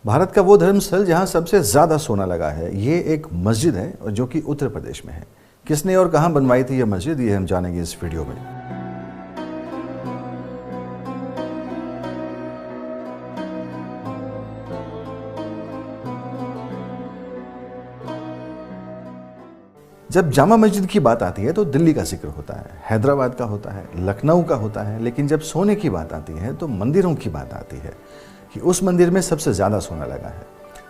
भारत का वो धर्मस्थल जहां सबसे ज्यादा सोना लगा है, ये एक मस्जिद है और जो कि उत्तर प्रदेश में है। किसने और कहां बनवाई थी ये मस्जिद, ये हम जानेंगे इस वीडियो में। जब जामा मस्जिद की बात आती है तो दिल्ली का जिक्र होता है, हैदराबाद का होता है, लखनऊ का होता है, लेकिन जब सोने की बात आती है तो मंदिरों की बात आती है कि उस मंदिर में सबसे ज़्यादा सोना लगा है।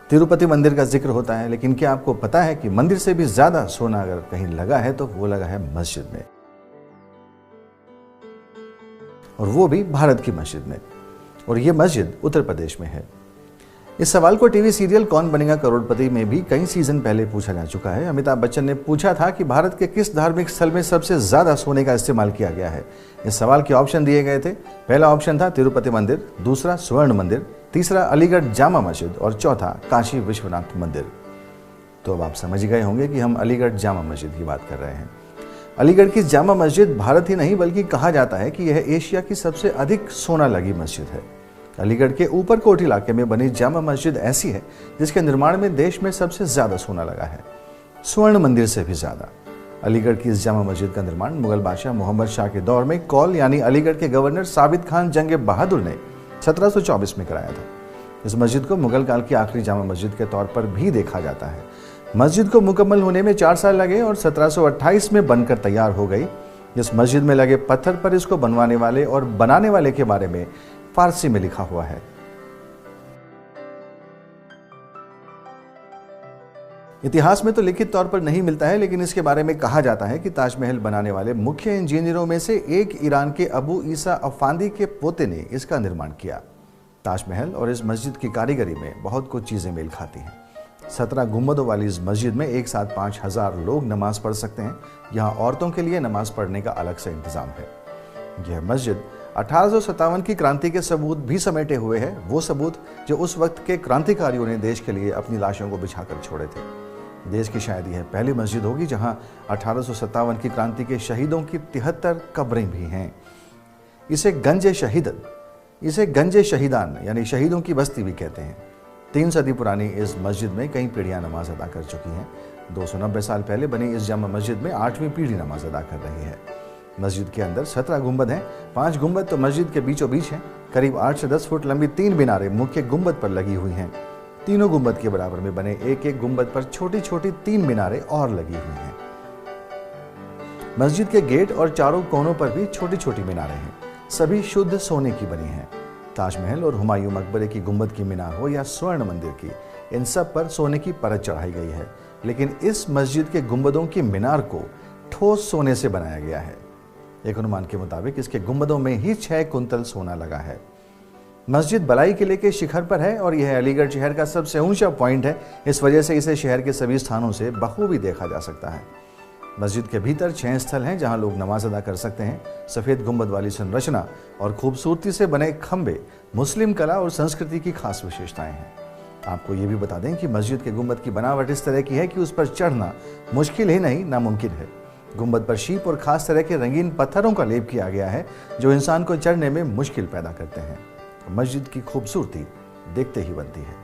तिरुपति मंदिर का जिक्र होता है, लेकिन क्या आपको पता है कि मंदिर से भी ज़्यादा सोना अगर कहीं लगा है तो वो लगा है मस्जिद में, और वो भी भारत की मस्जिद में, और ये मस्जिद उत्तर प्रदेश में है। इस सवाल को टीवी सीरियल कौन बनेगा करोड़पति में भी कई सीजन पहले पूछा जा चुका है। अमिताभ बच्चन ने पूछा था कि भारत के किस धार्मिक स्थल में सबसे ज्यादा सोने का इस्तेमाल किया गया है। इस सवाल के ऑप्शन दिए गए थे। पहला ऑप्शन था तिरुपति मंदिर, दूसरा स्वर्ण मंदिर, तीसरा अलीगढ़ जामा मस्जिद और चौथा काशी विश्वनाथ मंदिर। तो अब आप समझ गए होंगे कि हम अलीगढ़ जामा मस्जिद की बात कर रहे हैं। अलीगढ़ की जामा मस्जिद भारत ही नहीं बल्कि कहा जाता है कि यह एशिया की सबसे अधिक सोना लगी मस्जिद है। अलीगढ़ के ऊपरकोट इलाके में बनी जामा मस्जिद ऐसी है जिसके निर्माण में देश में सबसे ज्यादा सोना लगा है, स्वर्ण मंदिर से भी ज्यादा। अलीगढ़ की इस जामा मस्जिद का निर्माण मुगल बादशाह मोहम्मद शाह के दौर में कौल यानी अलीगढ़ के गवर्नर साबित खान जंग बहादुर ने 1724 में कराया था। इस मस्जिद को मुगल काल की आखिरी जामा मस्जिद के तौर पर भी देखा जाता है। मस्जिद को मुकम्मल होने में 4 साल लगे और 1728 में बनकर तैयार हो गई। इस मस्जिद में लगे पत्थर पर इसको बनवाने वाले और बनाने वाले के बारे में फारसी में लिखा हुआ है। इतिहास में तो लिखित तौर पर नहीं मिलता है, लेकिन इसके बारे में कहा जाता है कि ताजमहल बनाने वाले मुख्य इंजीनियरों में से एक ईरान के अबू ईसा अफांदी के पोते ने इसका निर्माण किया। ताजमहल और इस मस्जिद की कारीगरी में बहुत कुछ चीजें मेल खाती हैं। 17 गुंबदों वाली इस मस्जिद में एक साथ 5000 लोग नमाज पढ़ सकते हैं। यहाँ औरतों के लिए नमाज पढ़ने का अलग से इंतजाम है। यह मस्जिद 1857 की क्रांति के सबूत भी समेटे हुए है, वो सबूत जो उस वक्त के क्रांतिकारियों ने देश के लिए अपनी लाशों को बिछाकर छोड़े थे। देश की शायद यह पहली मस्जिद होगी जहां 1857 की क्रांति के शहीदों की 73 कब्रें भी हैं। इसे गंजे शहीदान यानी शहीदों की बस्ती भी कहते हैं। 3 सदी पुरानी इस मस्जिद में कई पीढ़ियां नमाज अदा कर चुकी हैं। 290 साल पहले बनी इस जामा मस्जिद में 8वीं पीढ़ी नमाज अदा कर रही है। मस्जिद के अंदर 17 गुंबद हैं। 5 गुंबद तो मस्जिद के बीचों बीच हैं। करीब 8 से 10 फुट लंबी 3 मीनारें मुख्य गुंबद पर लगी हुई हैं। तीनों गुंबद के बराबर में बने एक गुंबद पर छोटी छोटी 3 मीनारें और लगी हुई हैं। मस्जिद के गेट और चारों कोनों पर भी छोटी छोटी मीनारें हैं। सभी शुद्ध सोने की बनी हैं। ताजमहल और हुमायूं मकबरे की गुंबद की मीनार हो या स्वर्ण मंदिर की, इन सब पर सोने की परत चढ़ाई गई है। लेकिन इस मस्जिद के गुंबदों की मीनार को ठोस सोने से बनाया गया है। एक अनुमान के मुताबिक इसके गुंबदों में ही 6 कुंतल सोना लगा है। मस्जिद बलाई किले के शिखर पर है और यह अलीगढ़ शहर का सबसे ऊंचा पॉइंट है। इस वजह से इसे शहर के सभी स्थानों से बखूबी देखा जा सकता है। मस्जिद के भीतर 6 स्थल हैं जहां लोग नमाज अदा कर सकते हैं। सफेद गुंबद वाली संरचना और खूबसूरती से बने खंबे मुस्लिम कला और संस्कृति की खास विशेषताएं हैं। आपको ये भी बता दें कि मस्जिद के गुंबद की बनावट इस तरह की है कि उस पर चढ़ना मुश्किल ही नहीं नामुमकिन है। गुंबद पर शीप और खास तरह के रंगीन पत्थरों का लेप किया गया है जो इंसान को चढ़ने में मुश्किल पैदा करते हैं। मस्जिद की खूबसूरती देखते ही बनती है।